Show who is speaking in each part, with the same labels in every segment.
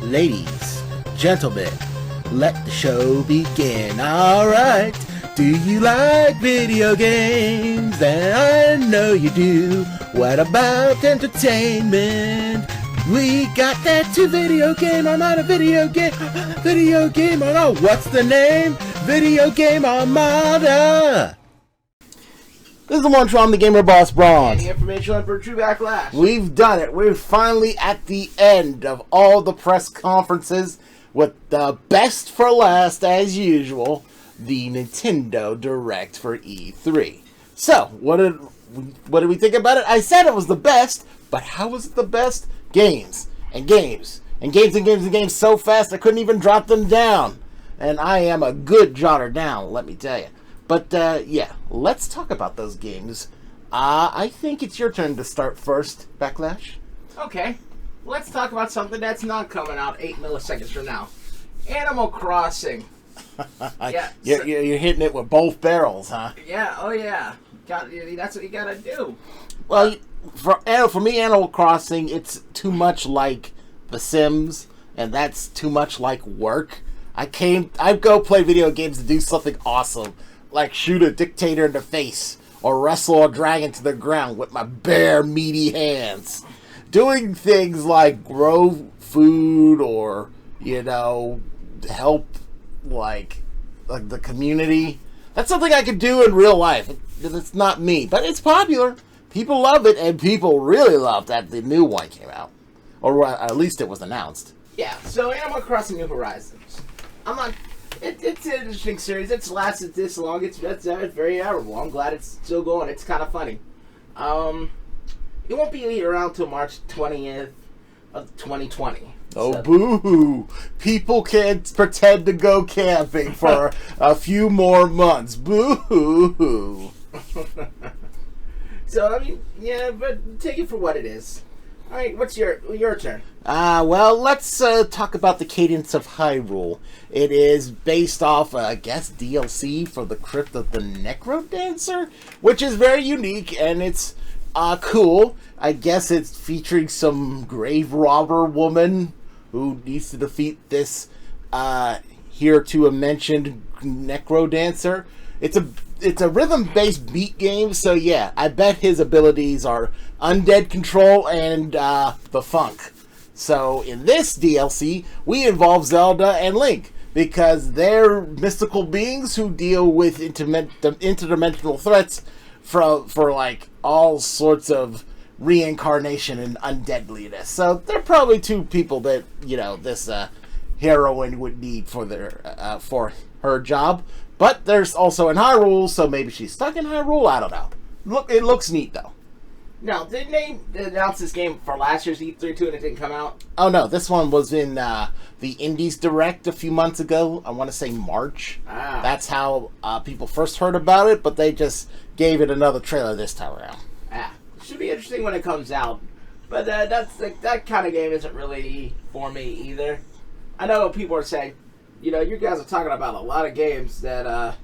Speaker 1: Ladies, gentlemen, let the show begin. Alright, do you like video games? And I know you do. What about entertainment? We got that too. Video game, I'm not a video game. Video game, oh, what's the name? Video Game Armada. This is the one from the Gamer Boss Bronze.
Speaker 2: Any information for True Backlash?
Speaker 1: We've done it. We're finally at the end of all the press conferences with the best for last, as usual, the Nintendo Direct for E3. So, what did we think about it? I said it was the best, but how was it the best? Games and games and games and games and games so fast I couldn't even drop them down. And I am a good jotter down, let me tell you. But, yeah, let's talk about those games. I think it's your turn to start first, Backlash.
Speaker 2: Okay, let's talk about something that's not coming out 8 milliseconds from now. Animal Crossing.
Speaker 1: Yeah, you're hitting it with both barrels, huh?
Speaker 2: Yeah, oh yeah. That's what you gotta do.
Speaker 1: Well, for me, Animal Crossing, it's too much like The Sims, and that's too much like work. I go play video games to do something awesome, like shoot a dictator in the face or wrestle a dragon to the ground with my bare, meaty hands. Doing things like grow food or, help, like the community. That's something I could do in real life. It's not me, but it's popular. People love it, and people really loved that the new one came out. Or at least it was announced.
Speaker 2: Yeah, so Animal Crossing New Horizons. It's an interesting series. It's lasted this long. It's very admirable. I'm glad it's still going. It's kind of funny. It won't be around till March 20th of 2020.
Speaker 1: Oh, boo-hoo. People can't pretend to go camping for a few more months. Boo-hoo.
Speaker 2: So, yeah, but take it for what it is. All right, what's your turn?
Speaker 1: Well, let's talk about the Cadence of Hyrule. It is based off, I guess, DLC for the Crypt of the Necrodancer, which is very unique, and it's cool. I guess it's featuring some grave robber woman who needs to defeat this hereto mentioned Necrodancer. It's a rhythm-based beat game, so yeah, I bet his abilities are undead control and the funk. So in this DLC, we involve Zelda and Link, because they're mystical beings who deal with interdimensional threats for like all sorts of reincarnation and undeadliness. So they're probably two people that this heroine would need for her job. But there's also in Hyrule, so maybe she's stuck in Hyrule. I don't know. Look, it looks neat though.
Speaker 2: Now, didn't they announce this game for last year's E3 too, and it didn't come out?
Speaker 1: Oh no, this one was in the Indies Direct a few months ago. I want to say March.
Speaker 2: Ah.
Speaker 1: That's how people first heard about it, but they just gave it another trailer this time around.
Speaker 2: Should be interesting when it comes out. But that kind of game isn't really for me either. I know people are saying, you guys are talking about a lot of games that are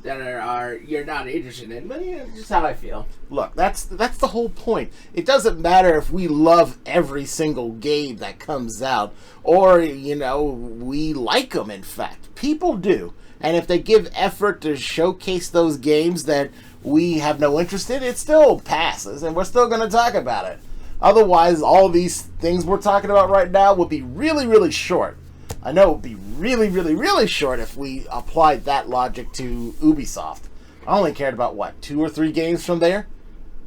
Speaker 2: you're not interested in, but just how I feel.
Speaker 1: Look, that's the whole point. It doesn't matter if we love every single game that comes out, or we like them. In fact, people do, and if they give effort to showcase those games that we have no interest in, it still passes, and we're still going to talk about it. Otherwise, all these things we're talking about right now would be really, really short. I know it would be really, really, really short if we applied that logic to Ubisoft. I only cared about, 2 or 3 games from there?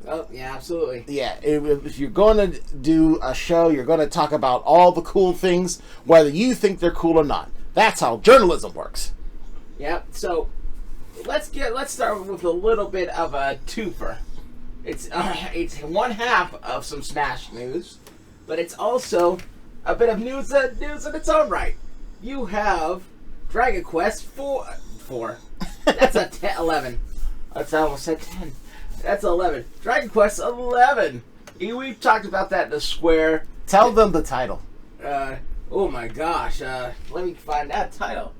Speaker 2: Oh, yeah, absolutely.
Speaker 1: Yeah, if you're going to do a show, you're going to talk about all the cool things, whether you think they're cool or not. That's how journalism works.
Speaker 2: Yeah, so let's start with a little bit of a twofer. It's one half of some Smash news, but it's also a bit of news in its own right. You have Dragon Quest 4. That's 11. That's almost said 10. That's 11. Dragon Quest 11. We've talked about that in the Square.
Speaker 1: Tell them the title.
Speaker 2: Oh my gosh. Let me find that title.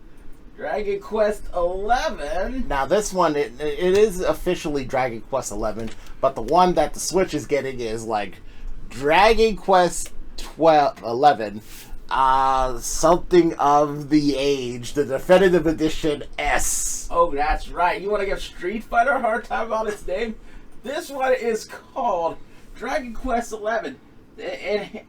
Speaker 2: Dragon Quest 11.
Speaker 1: Now this one, it is officially Dragon Quest 11, but the one that the Switch is getting is like Dragon Quest 11 something of the age, the definitive edition S.
Speaker 2: Oh, that's right. You want to give Street Fighter a hard time about its name? This one is called Dragon Quest XI. It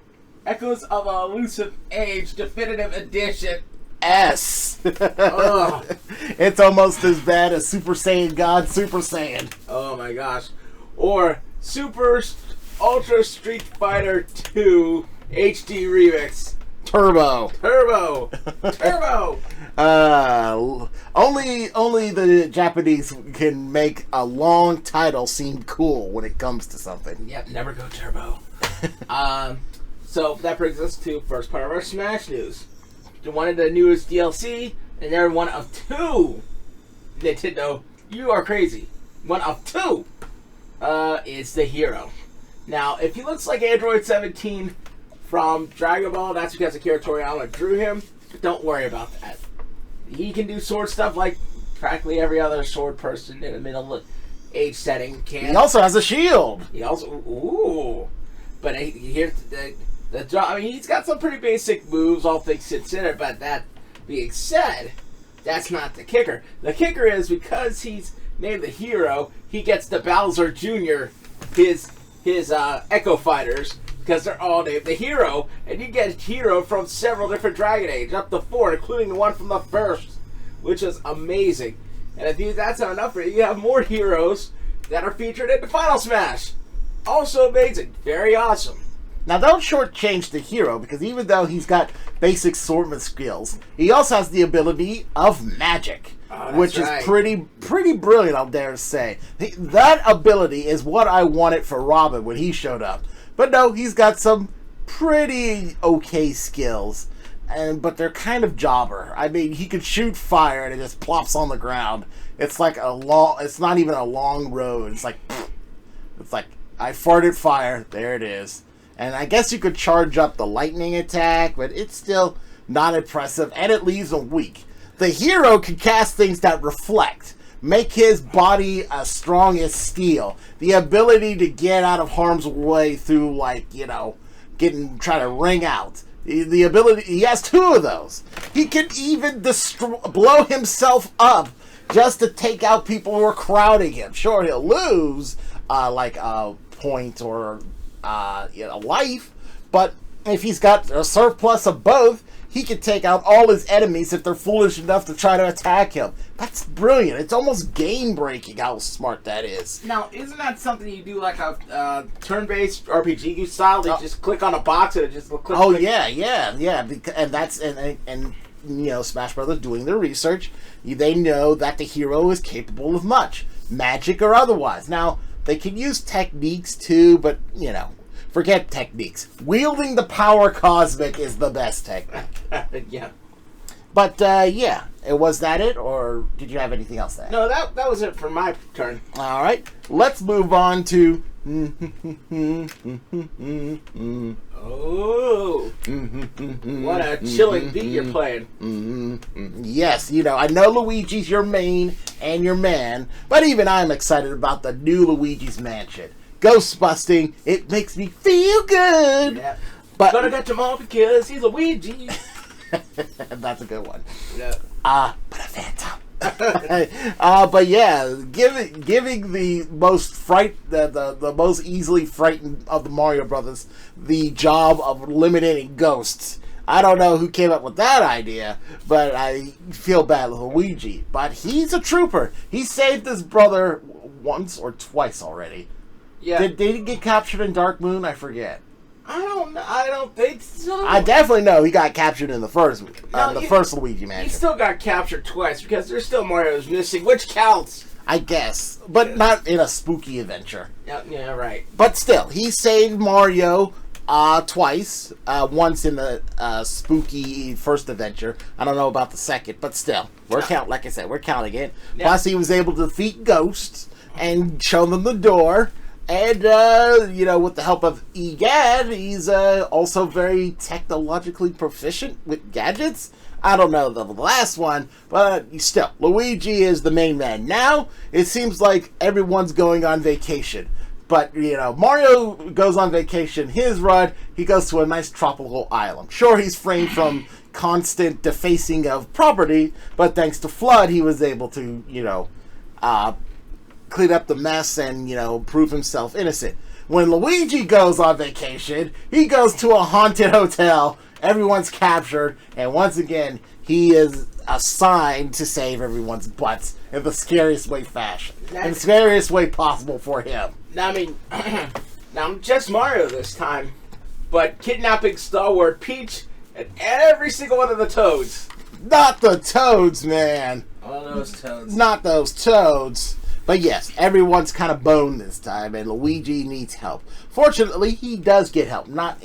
Speaker 2: Echoes of a Elusive Age Definitive Edition
Speaker 1: S. It's almost as bad as Super Saiyan God Super Saiyan.
Speaker 2: Oh my gosh. Or Super Ultra Street Fighter 2 HD Remix.
Speaker 1: Turbo. Only the Japanese can make a long title seem cool when it comes to something.
Speaker 2: Yep, never go turbo. So that brings us to first part of our Smash news. One of the newest DLC, and they're one of two. Nintendo, you are crazy. One of two is the hero. Now, if he looks like Android 17 from Dragon Ball, that's because Akira Toriyama drew him. But don't worry about that. He can do sword stuff like practically every other sword person in the middle age setting can.
Speaker 1: He also has a shield.
Speaker 2: He also, but here's I mean, he's got some pretty basic moves, all things considered. But that being said, that's not the kicker. The kicker is because he's named the hero, he gets the Bowser Jr. his Echo Fighters, because they're all named the hero, and you get hero from several different Dragon Age, up to 4, including the one from the first, which is amazing. And if that's not enough for you have more heroes that are featured in the Final Smash. Also amazing. Very awesome.
Speaker 1: Now, don't shortchange the hero, because even though he's got basic swordsman skills, he also has the ability of magic, which is pretty brilliant, I'll dare say. That ability is what I wanted for Robin when he showed up. But no, he's got some pretty okay skills, but they're kind of jobber. I mean, he could shoot fire and it just plops on the ground. It's like it's not even a long road. It's like I farted fire. There it is. And I guess you could charge up the lightning attack, but it's still not impressive, and it leaves him weak. The hero can cast things that reflect, make his body as strong as steel. The ability to get out of harm's way through, trying to ring out. The ability, he has 2 of those. He can even blow himself up just to take out people who are crowding him. Sure, he'll lose, a point or life, but if he's got a surplus of both, he can take out all his enemies if they're foolish enough to try to attack him. That's brilliant. It's almost game-breaking how smart that is.
Speaker 2: Now, isn't that something you do like a turn-based RPG style? They just click on a box and it just click.
Speaker 1: Oh, yeah. And Smash Brothers doing their research, they know that the hero is capable of much, magic or otherwise. Now, they can use techniques too, but, forget techniques. Wielding the power cosmic is the best technique.
Speaker 2: Yeah.
Speaker 1: But, was that it, or did you have anything else there?
Speaker 2: No, that was it for my turn.
Speaker 1: All right, let's move on to...
Speaker 2: Oh, what a chilling beat you're playing.
Speaker 1: Yes, I know Luigi's your main and your man, but even I'm excited about the new Luigi's Mansion. Ghost busting, it makes me feel good.
Speaker 2: Yeah.
Speaker 1: But
Speaker 2: gonna get him all because he's Luigi.
Speaker 1: That's a good one.
Speaker 2: Yeah.
Speaker 1: But a phantom. But yeah, giving the most the most easily frightened of the Mario Brothers the job of eliminating ghosts. I don't know who came up with that idea, but I feel bad with Luigi. But he's a trooper. He saved his brother once or twice already.
Speaker 2: Yeah.
Speaker 1: Did he get captured in Dark Moon? I forget.
Speaker 2: I don't think so.
Speaker 1: I definitely know he got captured in the first Luigi Mansion.
Speaker 2: He still got captured twice because there's still Mario's missing, which counts.
Speaker 1: I guess, but not in a spooky adventure.
Speaker 2: Yeah, right.
Speaker 1: But still, he saved Mario twice. Once in the spooky first adventure. I don't know about the second, but still, we're counting it.
Speaker 2: Yeah.
Speaker 1: Plus, he was able to defeat ghosts and show them the door. And, with the help of EGAD, he's also very technologically proficient with gadgets. I don't know the last one, but still, Luigi is the main man. Now, it seems like everyone's going on vacation. But, Mario goes on vacation. His run, he goes to a nice tropical island. Sure, he's framed from constant defacing of property, but thanks to FLUDD, he was able to, clean up the mess and, prove himself innocent. When Luigi goes on vacation, he goes to a haunted hotel. Everyone's captured, and once again, he is assigned to save everyone's butts in the scariest way fashion. In the scariest way possible for him.
Speaker 2: Now, I mean, now just Mario this time, but kidnapping stalwart Peach and every single one of the Toads.
Speaker 1: Not the Toads, man.
Speaker 2: All those Toads.
Speaker 1: Not those Toads. But yes, everyone's kind of boned this time, and Luigi needs help. Fortunately, he does get help. Not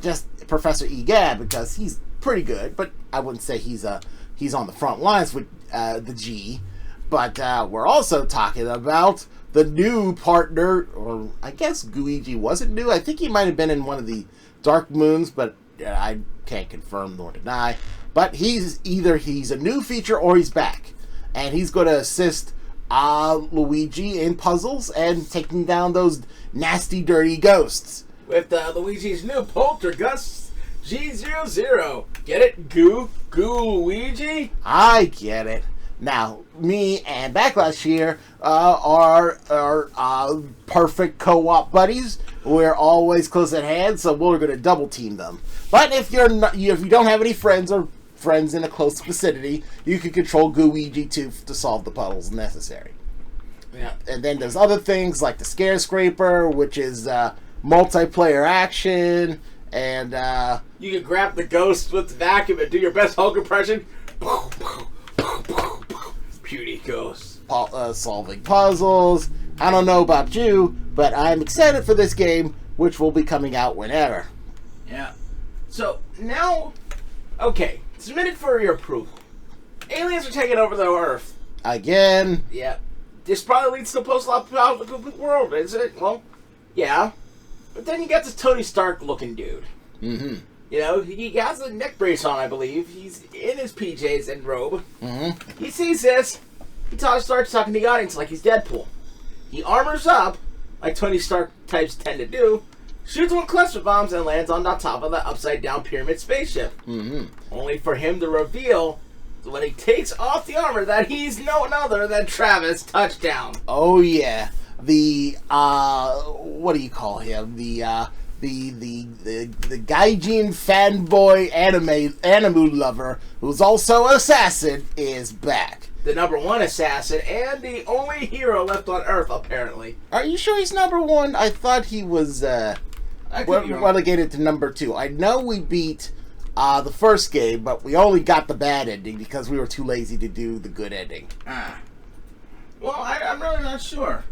Speaker 1: just Professor Egad, because he's pretty good, but I wouldn't say he's on the front lines with the G. But we're also talking about the new partner, or I guess Guigi wasn't new. I think he might have been in one of the Dark Moons, but I can't confirm nor deny. But he's a new feature or he's back, and he's going to assist Luigi in puzzles and taking down those nasty, dirty ghosts.
Speaker 2: With Luigi's new Poltergust G00. Get it? Goo Luigi?
Speaker 1: I get it. Now, me and Backlash here are perfect co-op buddies. We're always close at hand, so we're going to double team them. But if if you don't have any friends or friends in a close vicinity, you can control Gooigi to solve the puzzles necessary.
Speaker 2: Yeah.
Speaker 1: And then there's other things like the Scare Scraper, which is multiplayer action, and
Speaker 2: you can grab the ghost with the vacuum and do your best Hulk impression. Beauty ghost.
Speaker 1: Solving puzzles. I don't know about you, but I'm excited for this game, which will be coming out whenever.
Speaker 2: Yeah. So now, okay, submitted for your approval. Aliens are taking over the Earth.
Speaker 1: Again.
Speaker 2: Yeah. This probably leads to a post-apocalyptic world, isn't it? Well, yeah. But then you got this Tony Stark looking dude.
Speaker 1: Mm-hmm.
Speaker 2: He has a neck brace on, I believe. He's in his PJs and robe.
Speaker 1: Mm-hmm.
Speaker 2: He sees this. He starts talking to the audience like he's Deadpool. He armors up, like Tony Stark types tend to do, shoots one cluster bombs, and lands on the top of the upside-down pyramid spaceship.
Speaker 1: Mm-hmm.
Speaker 2: Only for him to reveal, when he takes off the armor, that he's no other than Travis Touchdown.
Speaker 1: Oh, yeah. The, what do you call him? The Gaijin fanboy anime lover, who's also an assassin, is back.
Speaker 2: The #1 assassin and the only hero left on Earth, apparently.
Speaker 1: Are you sure he's #1? I thought he was relegated to #2. I know we beat the first game, but we only got the bad ending because we were too lazy to do the good ending.
Speaker 2: Well, I'm really not sure.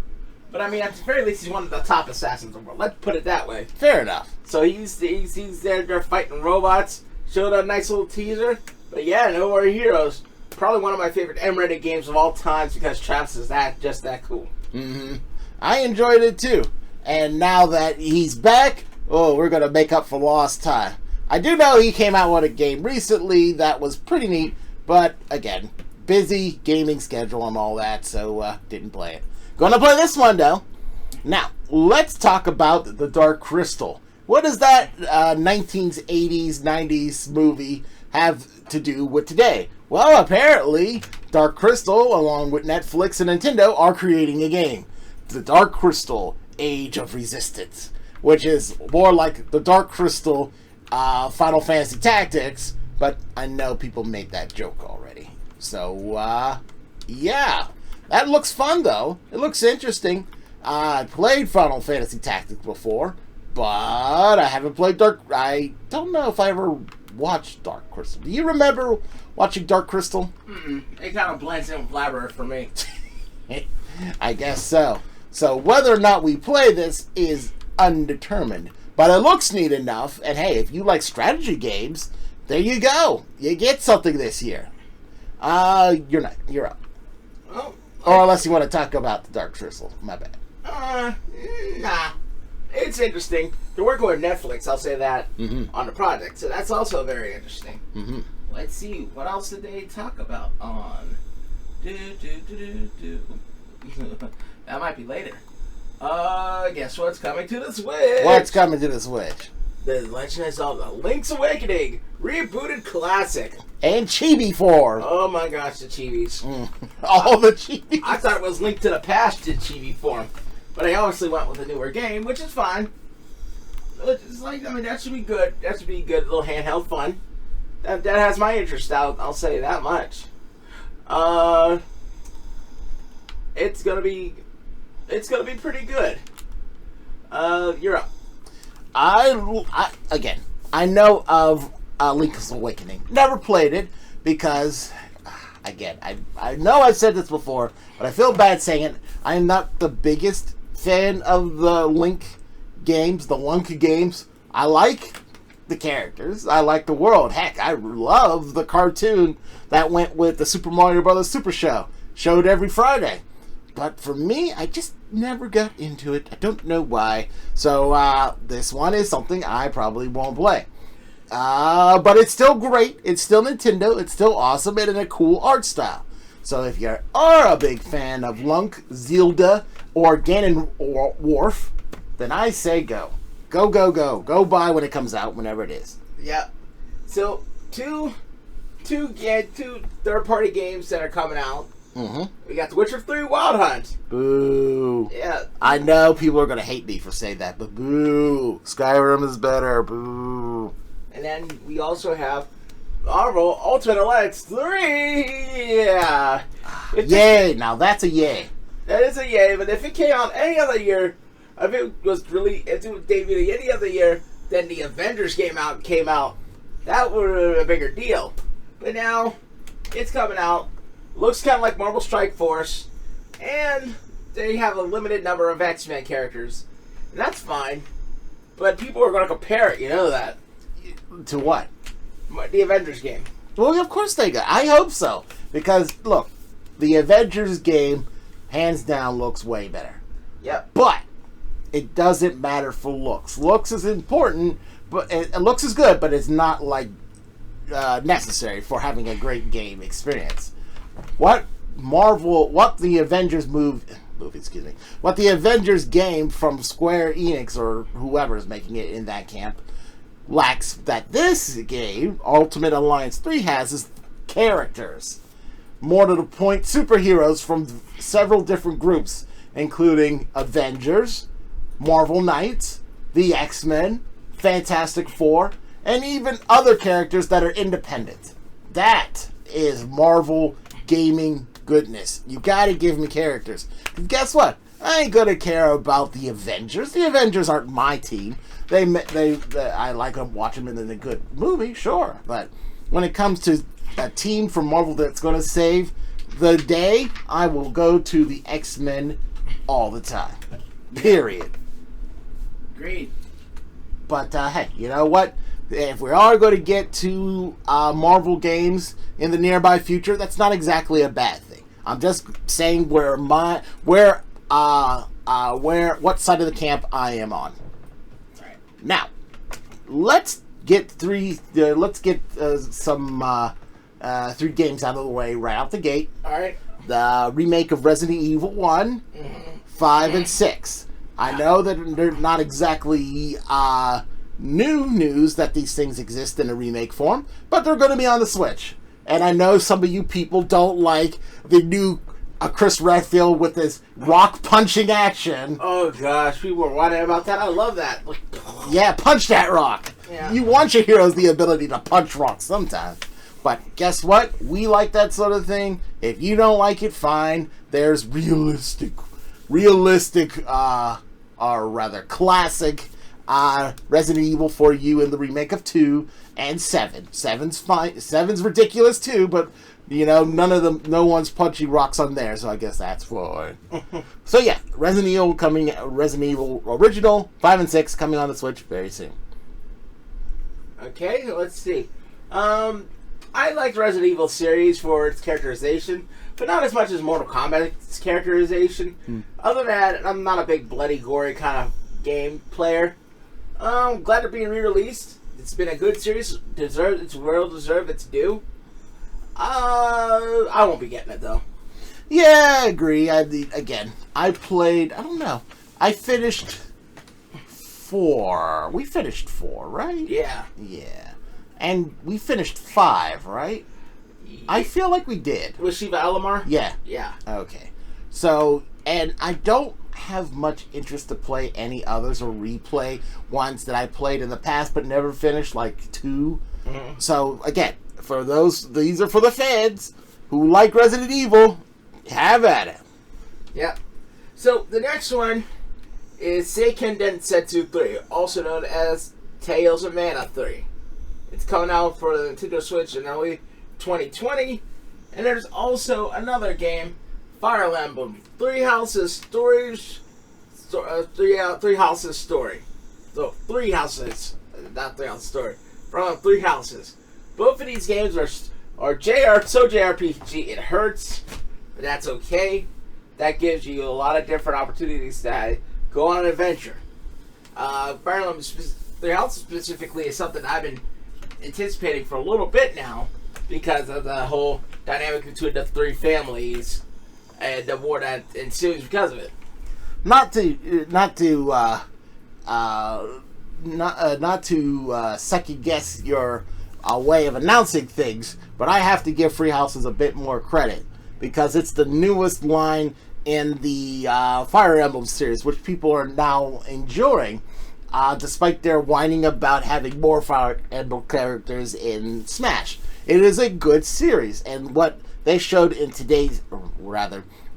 Speaker 2: But I mean, at the very least, he's one of the top assassins in the world. Let's put it that way.
Speaker 1: Fair enough.
Speaker 2: So he's there, they're fighting robots. Showed a nice little teaser. But yeah, no more heroes. Probably one of my favorite M-rated games of all times because Travis is just that cool.
Speaker 1: Mm-hmm. I enjoyed it too. And now that he's back, we're going to make up for lost time. I do know he came out with a game recently that was pretty neat, but again, busy gaming schedule and all that, so didn't play it. Gonna play this one though. Now, let's talk about the Dark Crystal. What does that 1980s, 90s movie have to do with today? Well, apparently, Dark Crystal, along with Netflix and Nintendo, are creating a game. The Dark Crystal Age of Resistance, which is more like the Dark Crystal Final Fantasy Tactics, but I know people made that joke already. So, yeah. That looks fun, though. It looks interesting. I played Final Fantasy Tactics before, but I haven't played I don't know if I ever watched Dark Crystal. Do you remember watching Dark Crystal?
Speaker 2: Mm-mm. It kind of blends in with Labyrinth for me.
Speaker 1: I guess so. So whether or not we play this is undetermined. But it looks neat enough, and hey, if you like strategy games, there you go. You get something this year. You're not. You're up.
Speaker 2: Well,
Speaker 1: or unless you want to talk about the Dark Crystal. My bad.
Speaker 2: Nah. It's interesting. They're working with Netflix, I'll say that, on the project. So that's also very interesting.
Speaker 1: Mm-hmm.
Speaker 2: Let's see. What else did they talk about on... That might be later. Guess what's coming to the Switch?
Speaker 1: What's coming to the Switch?
Speaker 2: The Legend of Zelda Link's Awakening rebooted classic.
Speaker 1: And chibi form.
Speaker 2: Oh my gosh, the chibis.
Speaker 1: All the chibis.
Speaker 2: I thought it was Link to the Past in chibi form, but I obviously went with a newer game, which is fine. It's like, I mean, that should be good. That should be good, little handheld fun. That has my interest. I'll say that much. It's gonna be pretty good. You're up.
Speaker 1: I know of Link's Awakening. Never played it because, again, I know I've said this before, but I feel bad saying it. I'm not the biggest fan of the Link games, the Lunk games. I like the characters. I like the world. Heck, I love the cartoon that went with the Super Mario Brothers Super Show. Showed every Friday. But for me, I just never got into it. I don't know why. So this one is something I probably won't play. But it's still great. It's still Nintendo. It's still awesome and in a cool art style. So if you are a big fan of Lunk, Zelda, or Ganondorf, then I say go. Go, go, go. Go buy when it comes out, whenever it is.
Speaker 2: Yeah. So, two third-party games that are coming out.
Speaker 1: Mm-hmm.
Speaker 2: We got The Witcher 3 Wild Hunt.
Speaker 1: Boo.
Speaker 2: Yeah.
Speaker 1: I know people are going to hate me for saying that, but boo. Skyrim is better. Boo.
Speaker 2: And then we also have Marvel Ultimate Alliance 3. Yeah.
Speaker 1: Yay. Now that's a yay.
Speaker 2: That is a yay, but if it came out any other year, if it debuted any other year, then the Avengers came out, that would have been a bigger deal. But now, it's coming out. Looks kind of like Marvel Strike Force, and they have a limited number of X-Men characters. And that's fine, but people are going to compare it, you know that.
Speaker 1: To what?
Speaker 2: The Avengers game.
Speaker 1: Well, of course they got. I hope so. Because, look, the Avengers game, hands down, looks way better.
Speaker 2: Yep.
Speaker 1: But it doesn't matter for looks. Looks is important, but looks is good, but it's not like necessary for having a great game experience. What the Avengers what the Avengers game from Square Enix or whoever is making it in that camp lacks that this game, Ultimate Alliance 3, has is characters. More to the point, superheroes from several different groups, including Avengers, Marvel Knights, the X-Men, Fantastic Four, and even other characters that are independent. That is Marvel gaming goodness. You gotta give me characters. Guess what? I ain't gonna care about the Avengers. The Avengers aren't my team. I like them, watching them in a good movie, sure. But when it comes to a team from Marvel that's gonna save the day, I will go to the X-Men all the time. Period.
Speaker 2: Agreed.
Speaker 1: But hey, you know what? If we are going to get to Marvel games in the nearby future, that's not exactly a bad thing. I'm just saying what side of the camp I am on.
Speaker 2: Right.
Speaker 1: Now, let's get some 3 games out of the way right out the gate.
Speaker 2: All right.
Speaker 1: The remake of Resident Evil 1, 5, and 6. I know that they're not exactly new news that these things exist in a remake form, but they're going to be on the Switch. And I know some of you people don't like the new Chris Redfield with this rock punching action.
Speaker 2: Oh gosh, people were whining about that. I love that.
Speaker 1: Yeah, punch that rock.
Speaker 2: Yeah.
Speaker 1: You want your heroes the ability to punch rocks sometimes. But guess what? We like that sort of thing. If you don't like it, fine. There's realistic, or rather classic Resident Evil for you in the remake of 2 and 7. 7's fine. 7's ridiculous too, but you know, no one's punching rocks on there, so I guess that's fine. So yeah, Resident Evil Original 5 and 6 coming on the Switch very soon.
Speaker 2: Okay, let's see. I liked Resident Evil series for its characterization, but not as much as Mortal Kombat's characterization. Other than that, I'm not a big bloody, gory kind of game player. Glad they're being re-released. It's been a good series. It's well-deserved its due. I won't be getting it, though.
Speaker 1: Yeah, I agree. I played, I don't know. I finished 4. We finished 4, right?
Speaker 2: Yeah.
Speaker 1: Yeah. And we finished 5, right? I feel like we did.
Speaker 2: With Shiva Elamar?
Speaker 1: Yeah.
Speaker 2: Yeah.
Speaker 1: Okay. So, and I don't have much interest to play any others or replay ones that I played in the past but never finished, like 2.
Speaker 2: Mm-hmm.
Speaker 1: So, again, for these are for the fans who like Resident Evil. Have at it.
Speaker 2: Yep. So, the next one is Seiken Densetsu 3, also known as Tales of Mana 3. It's coming out for the Nintendo Switch in early 2020. And there's also another game, Fire Emblem, Three Houses Stories, Three Houses Story. So, Three Houses, not Three Houses Story, from Three Houses. Both of these games are so JRPG, it hurts, but that's okay. That gives you a lot of different opportunities to go on an adventure. Fire Emblem Three Houses specifically is something I've been anticipating for a little bit now because of the whole dynamic between the 3 families and the war that ensues because of it.
Speaker 1: Not to second guess your way of announcing things, but I have to give Free Houses a bit more credit because it's the newest line in the Fire Emblem series, which people are now enjoying, despite their whining about having more Fire Emblem characters in Smash. It is a good series, and what they showed in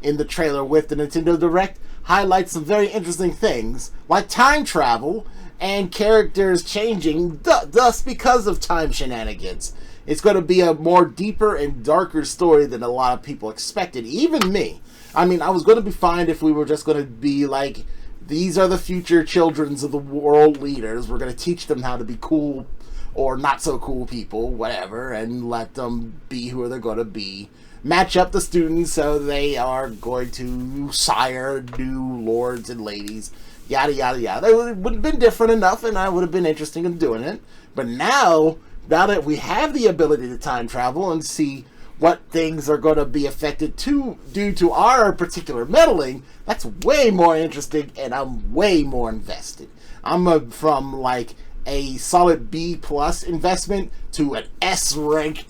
Speaker 1: in the trailer with the Nintendo Direct highlights some very interesting things, like time travel and characters changing, thus because of time shenanigans. It's going to be a more deeper and darker story than a lot of people expected, even me. I mean, I was going to be fine if we were just going to be like, these are the future childrens of the world leaders. We're going to teach them how to be cool or not so cool people, whatever, and let them be who they're going to be. Match up the students so they are going to sire new lords and ladies, yada, yada, yada. It would have been different enough, and I would have been interested in doing it. But now that we have the ability to time travel and see what things are going to be affected due to our particular meddling, that's way more interesting, and I'm way more invested. I'm from like a solid B plus investment to an S rank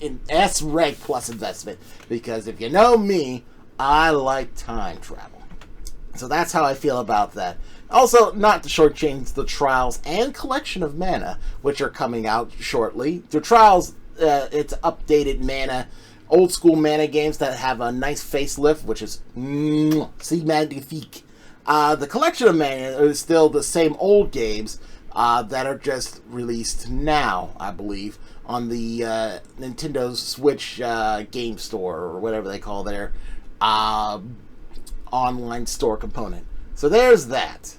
Speaker 1: plus investment, because if you know me, I like time travel. So that's how I feel about that. Also, not to shortchange the Trials and Collection of Mana, which are coming out shortly. The Trials, it's updated mana, old school mana games that have a nice facelift, which is c'est magnifique. The Collection of Mana is still the same old games that are just released now, I believe, on the Nintendo Switch game store, or whatever they call their online store component. So there's that.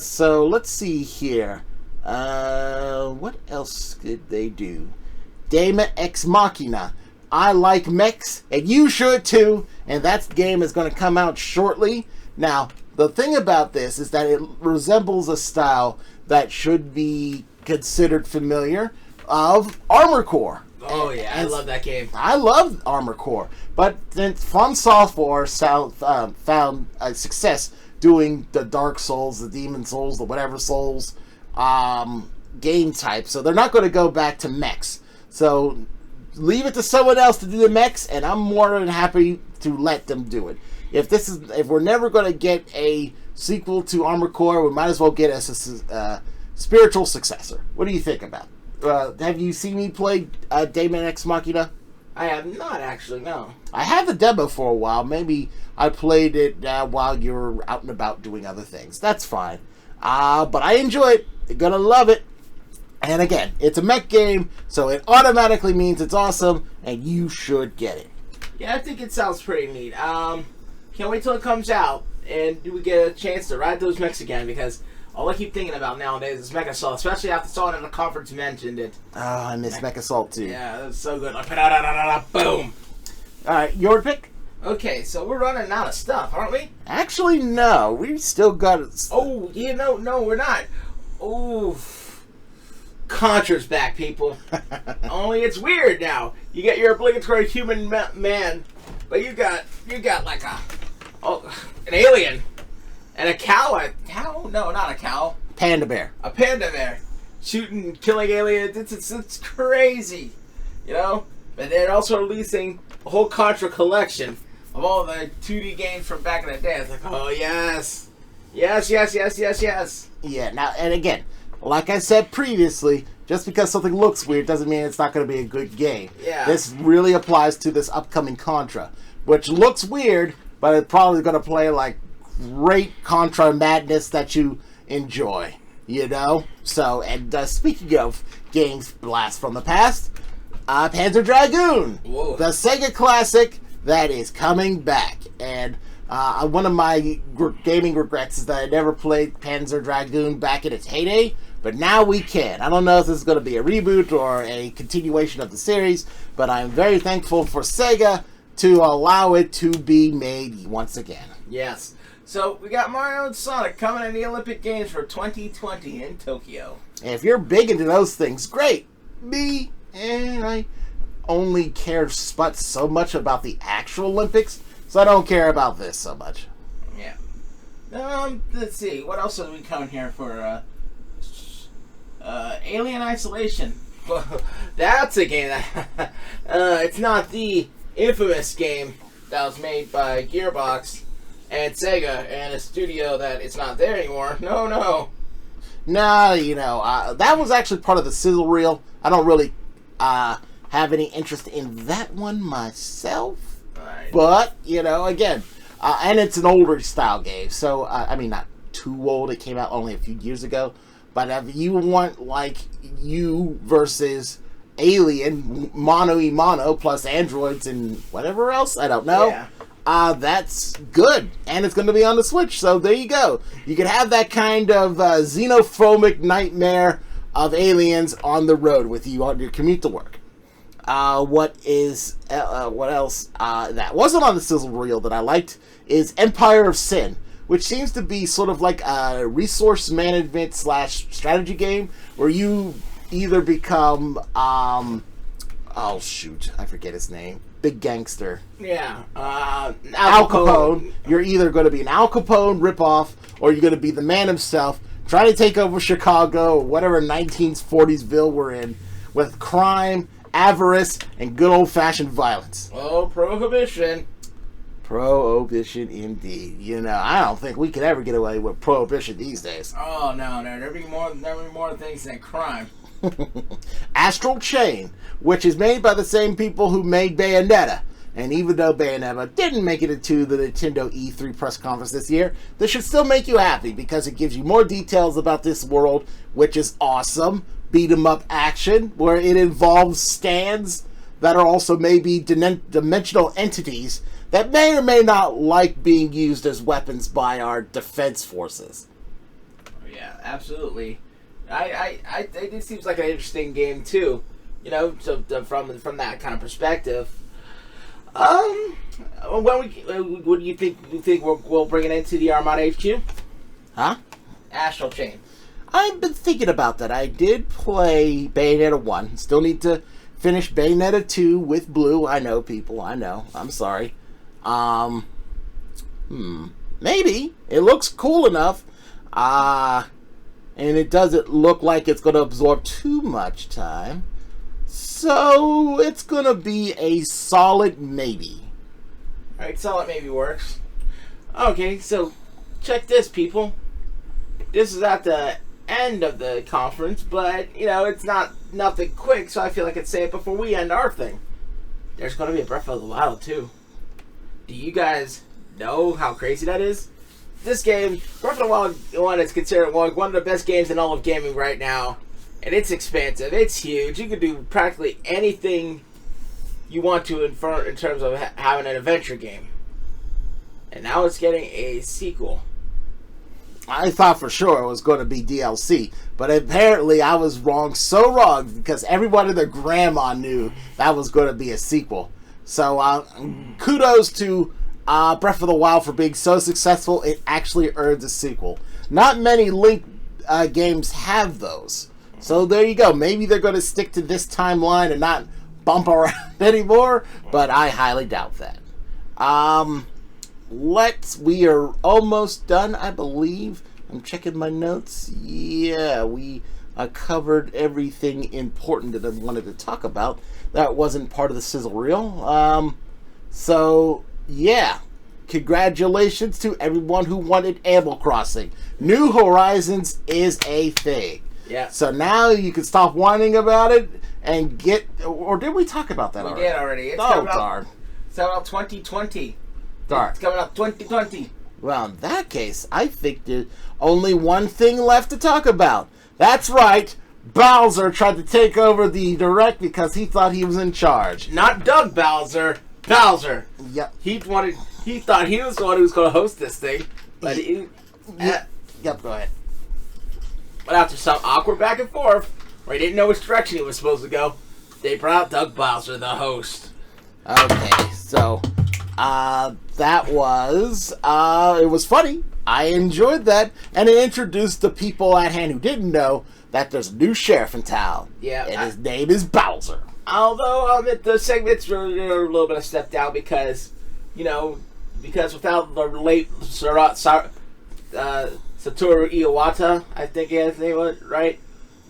Speaker 1: So let's see here. What else did they do? Daemon Ex Machina. I like mechs, and you should too, and that game is going to come out shortly. Now, the thing about this is that it resembles a style that should be considered familiar of Armored Core.
Speaker 2: Oh yeah, I love that game.
Speaker 1: I love Armored Core, but then From Software found a success doing the Dark Souls, the Demon Souls, the whatever Souls game type, so they're not going to go back to mechs. So leave it to someone else to do the mechs, and I'm more than happy to let them do it. If we're never going to get a sequel to Armored Core, we might as well get a spiritual successor. What do you think about it? Have you seen me play Daemon Ex Machina?
Speaker 2: I have not actually, no.
Speaker 1: I had the demo for a while. Maybe I played it while you were out and about doing other things. That's fine. But I enjoy it. You're going to love it. And again, it's a mech game, so it automatically means it's awesome, and you should get it.
Speaker 2: Yeah, I think it sounds pretty neat. Can't wait till it comes out, and we get a chance to ride those mechs again, because all I keep thinking about nowadays is Mech Assault, especially after someone in the conference mentioned it.
Speaker 1: Oh, I miss Mech Assault too.
Speaker 2: Yeah, that's so good. Like, boom!
Speaker 1: Alright, your pick?
Speaker 2: Okay, so we're running out of stuff, aren't we?
Speaker 1: Actually, no. We still got it.
Speaker 2: Oh, no, we're not. Oh, Contra's back, people. Only it's weird now. You get your obligatory human man, but you got like an alien. And a cow. A cow? No, not a cow.
Speaker 1: Panda bear.
Speaker 2: A panda bear. Shooting, killing aliens. It's crazy. You know? But they're also releasing a whole Contra collection of all the 2D games from back in the day. It's like, oh, yes. Yes.
Speaker 1: Yeah, now, and again, like I said previously, just because something looks weird doesn't mean it's not going to be a good game.
Speaker 2: Yeah.
Speaker 1: This really applies to this upcoming Contra, which looks weird, but it's probably going to play like great Contra madness that you enjoy, you know? So, and speaking of games blast from the past, Panzer Dragoon,
Speaker 2: Whoa.
Speaker 1: the Sega classic that is coming back. And one of my gaming regrets is that I never played Panzer Dragoon back in its heyday, but now we can. I don't know if this is going to be a reboot or a continuation of the series, but I'm very thankful for Sega to allow it to be made once again.
Speaker 2: Yes. So, we got Mario and Sonic coming in the Olympic Games for 2020 in Tokyo.
Speaker 1: And if you're big into those things, great. I only care so much about the actual Olympics, so I don't care about this so much.
Speaker 2: Yeah. Let's see. What else are we coming here for? Alien Isolation. That's a game that... it's not the infamous game that was made by Gearbox and Sega and a studio that it's not there anymore. No.
Speaker 1: Nah, you know, that was actually part of the sizzle reel. I don't really have any interest in that one myself.
Speaker 2: Right.
Speaker 1: But, you know, again, and it's an older style game. So, I mean, not too old. It came out only a few years ago. But if you want, like, you versus Alien, mono plus androids and whatever else, I don't know.
Speaker 2: Yeah.
Speaker 1: That's good. And it's going to be on the Switch, so there you go. You can have that kind of xenophobic nightmare of aliens on the road with you on your commute to work. What else that wasn't on the sizzle reel that I liked is Empire of Sin, which seems to be sort of like a resource management / strategy game where you either become oh shoot, I forget his name. Big gangster.
Speaker 2: Yeah.
Speaker 1: Al Capone. You're either going to be an Al Capone ripoff or you're going to be the man himself trying to take over Chicago or whatever 1940s-ville we're in with crime, avarice, and good old-fashioned violence.
Speaker 2: Oh, prohibition.
Speaker 1: Prohibition indeed. You know, I don't think we could ever get away with prohibition these days.
Speaker 2: Oh, no. There'd be more things than crime.
Speaker 1: Astral Chain, which is made by the same people who made Bayonetta. And even though Bayonetta didn't make it into the Nintendo E3 press conference this year, this should still make you happy because it gives you more details about this world, which is awesome. Beat 'em up action, where it involves stands that are also maybe dimensional entities that may or may not like being used as weapons by our defense forces.
Speaker 2: Yeah, absolutely. It seems like an interesting game too. You know, so from that kind of perspective. What do you think? Do you think we'll bring it into the Armada HQ?
Speaker 1: Huh?
Speaker 2: Astral Chain.
Speaker 1: I've been thinking about that. I did play Bayonetta 1. Still need to finish Bayonetta 2 with Blue. I know, people. I know. I'm sorry. Maybe. It looks cool enough. And it doesn't look like it's going to absorb too much time. So, it's going to be a solid maybe.
Speaker 2: Alright, solid maybe works. Okay, so check this, people. This is at the end of the conference, but, you know, it's nothing quick, so I feel like I'd say it before we end our thing. There's going to be a Breath of the Wild, too. Do you guys know how crazy that is? This game, Breath of the Wild 1 is considered one of the best games in all of gaming right now. And it's expansive. It's huge. You can do practically anything you want to in terms of having an adventure game. And now it's getting a sequel.
Speaker 1: I thought for sure it was going to be DLC, but apparently I was wrong, so wrong, because everyone and their grandma knew that was going to be a sequel. So kudos to Breath of the Wild for being so successful, it actually earns a sequel. Not many Link games have those. So there you go. Maybe they're going to stick to this timeline and not bump around anymore, but I highly doubt that. we are almost done, I believe. I'm checking my notes. Yeah, we covered everything important that I wanted to talk about. That wasn't part of the sizzle reel. So, yeah. Congratulations to everyone who wanted Animal Crossing. New Horizons is a thing.
Speaker 2: Yeah.
Speaker 1: So now you can stop whining about it and get... Or did we talk about that already?
Speaker 2: We did already. It's
Speaker 1: darn.
Speaker 2: It's coming out 2020.
Speaker 1: Darn.
Speaker 2: It's coming out 2020.
Speaker 1: Well, in that case, I think there's only one thing left to talk about. That's right. Bowser tried to take over the Direct because he thought he was in charge.
Speaker 2: Not Doug Bowser. Bowser.
Speaker 1: Yep.
Speaker 2: He thought he was the one who was going to host this thing. But
Speaker 1: Yep, go ahead.
Speaker 2: But after some awkward back and forth, where he didn't know which direction he was supposed to go, they brought out Doug Bowser, the host.
Speaker 1: Okay, so that was it was funny. I enjoyed that, and it introduced the people at hand who didn't know that there's a new sheriff in town.
Speaker 2: Yeah,
Speaker 1: and his name is Bowser.
Speaker 2: Although the segment's really a little bit of a step down because without the late Satoru Iwata, I think his name was, right?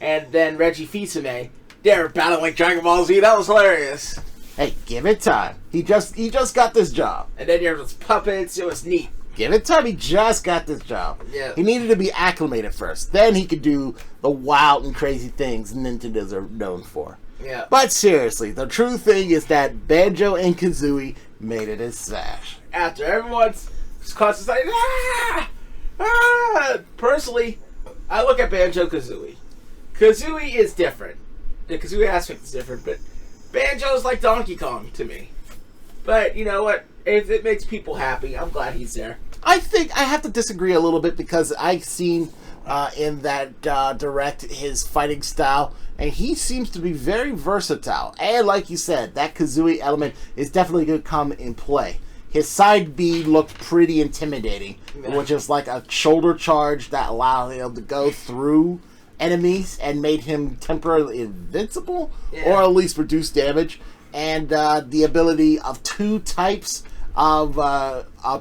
Speaker 2: And then Reggie Fils-Aimé, they were battling like Dragon Ball Z. That was hilarious.
Speaker 1: Hey, give it time. He just got this job.
Speaker 2: And then there was puppets. It was neat.
Speaker 1: Give it time. He just got this job.
Speaker 2: Yeah.
Speaker 1: He needed to be acclimated first. Then he could do the wild and crazy things Nintendo's are known for.
Speaker 2: Yeah.
Speaker 1: But seriously, the true thing is that Banjo and Kazooie made it a smash.
Speaker 2: After everyone's constantly like, personally, I look at Banjo-Kazooie. Kazooie is different. The Kazooie aspect is different, but Banjo's like Donkey Kong to me. But you know what? If it makes people happy, I'm glad he's there.
Speaker 1: I think I have to disagree a little bit because I've seen in that Direct his fighting style, and he seems to be very versatile. And like you said, that Kazooie element is definitely going to come in play. His side B looked pretty intimidating, which is like a shoulder charge that allowed him to go through enemies and made him temporarily invincible, or at least reduce damage. And the ability of two types of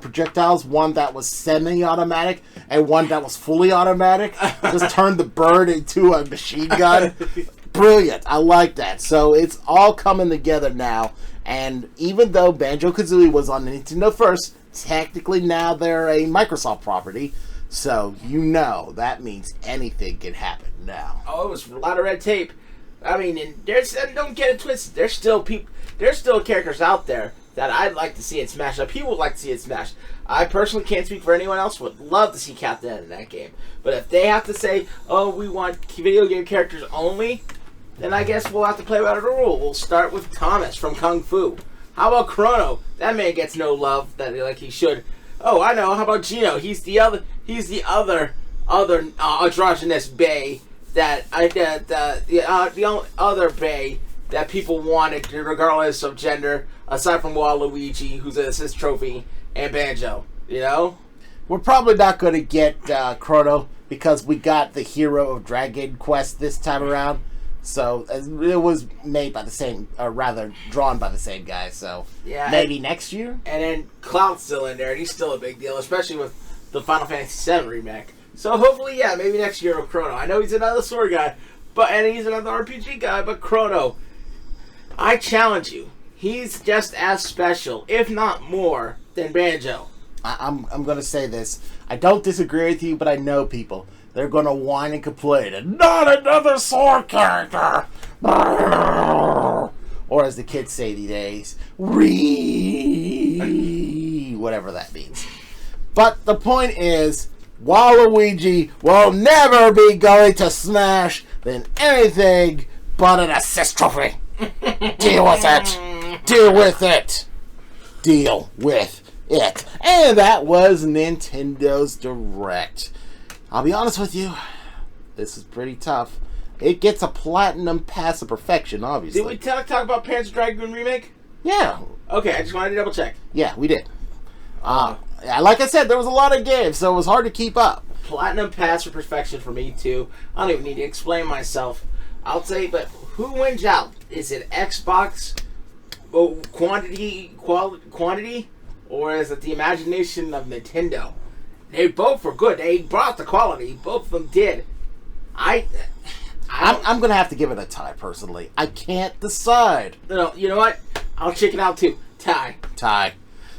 Speaker 1: projectiles, one that was semi-automatic and one that was fully automatic, just turned the bird into a machine gun. Brilliant. I like that. So it's all coming together now. And even though Banjo-Kazooie was on Nintendo first, technically now they're a Microsoft property. So that means anything can happen now.
Speaker 2: Oh, it was a lot of red tape. I mean, and don't get it twisted. There's still characters out there that I'd like to see it smash up. People would like to see it smashed. I personally can't speak for anyone else. Would love to see Captain N in that game. But if they have to say, "Oh, we want video game characters only," then I guess we'll have to play by the rule. We'll start with Thomas from Kung Fu. How about Chrono? That man gets no love that like he should. Oh, I know. How about Gino? He's the other androgynous bae that the other bae that people wanted regardless of gender, aside from Waluigi, who's an assist trophy, and Banjo.
Speaker 1: We're probably not going to get Chrono because we got the Hero of Dragon Quest this time around. So it was made by the same, or rather drawn by the same guy. So maybe next year.
Speaker 2: And then Cloud's still in there, and he's still a big deal, especially with the Final Fantasy VII remake. So hopefully, maybe next year with Chrono. I know he's another sword guy, and he's another RPG guy, but Chrono, I challenge you. He's just as special, if not more, than Banjo.
Speaker 1: I'm going to say this. I don't disagree with you, but I know people. They're going to whine and complain. And not another sword character! Or as the kids say these days, whatever that means. But the point is, Waluigi will never be going to smash than anything but an assist trophy. Deal with it. Deal with it. Deal with it. And that was Nintendo's Direct. I'll be honest with you, this is pretty tough. It gets a platinum pass of perfection, obviously.
Speaker 2: Did we talk about Panzer Dragoon Remake?
Speaker 1: Yeah.
Speaker 2: Okay, I just wanted to double check.
Speaker 1: Yeah, we did. Like I said, there was a lot of games, so it was hard to keep up.
Speaker 2: Platinum pass for perfection for me, too. I don't even need to explain myself. I'll say, but who wins out? Is it Xbox quantity, or is it the imagination of Nintendo? They both were good. They brought the quality. Both of them did.
Speaker 1: I'm going to have to give it a tie, personally. I can't decide.
Speaker 2: You know what? I'll check it out too. Tie.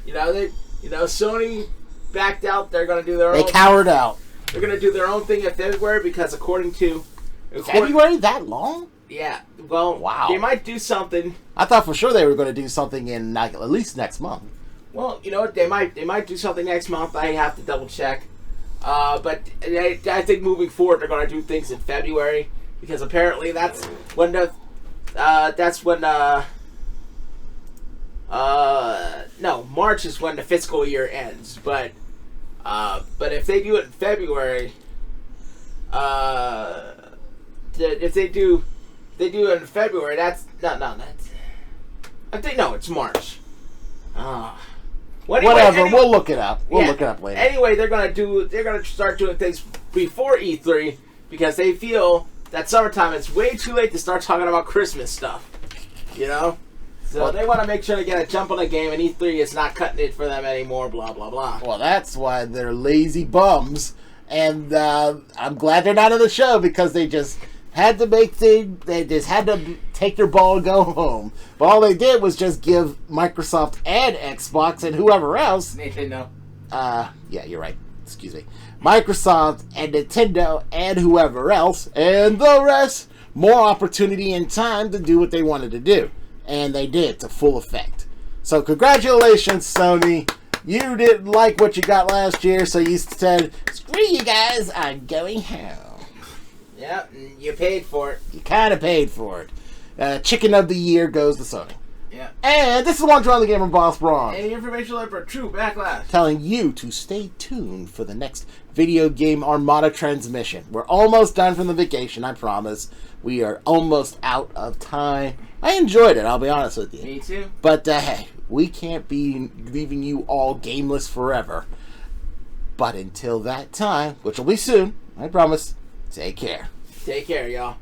Speaker 2: Sony backed out. They're going to do their own.
Speaker 1: They cowered out.
Speaker 2: They're going to do their own thing in February because
Speaker 1: February? That long?
Speaker 2: Yeah. Well,
Speaker 1: wow.
Speaker 2: They might do something.
Speaker 1: I thought for sure they were going to do something in at least next month.
Speaker 2: Well, you know what? They might do something next month. I have to double check. But I think moving forward, they're going to do things in February because apparently that's when March is when the fiscal year ends. But if they do it in February, if they do it in February, it's March.
Speaker 1: Whatever, anyway, we'll look it up. We'll look it up later.
Speaker 2: Anyway, they're gonna start doing things before E3 because they feel that summertime it's way too late to start talking about Christmas stuff. So they want to make sure they get a jump on the game, and E3 is not cutting it for them anymore. Blah blah blah.
Speaker 1: Well, that's why they're lazy bums, and I'm glad they're not on the show because they just had to take their ball and go home. But all they did was just give Microsoft and Xbox and whoever else.
Speaker 2: Nintendo.
Speaker 1: Yeah, you're right. Excuse me. Microsoft and Nintendo and whoever else and the rest more opportunity and time to do what they wanted to do. And they did to full effect. So congratulations, Sony. You didn't like what you got last year, so you said, screw you guys, I'm going home.
Speaker 2: Yep, you paid for it.
Speaker 1: You kind of paid for it. Chicken of the year goes to Sony.
Speaker 2: Yeah.
Speaker 1: And this is One Drawn the Gamer Boss Braun.
Speaker 2: Any information left for true backlash.
Speaker 1: Telling you to stay tuned for the next Video Game Armada transmission. We're almost done from the vacation, I promise. We are almost out of time. I enjoyed it, I'll be honest with you.
Speaker 2: Me too.
Speaker 1: But hey, we can't be leaving you all gameless forever. But until that time, which will be soon, I promise, take care.
Speaker 2: Take care, y'all.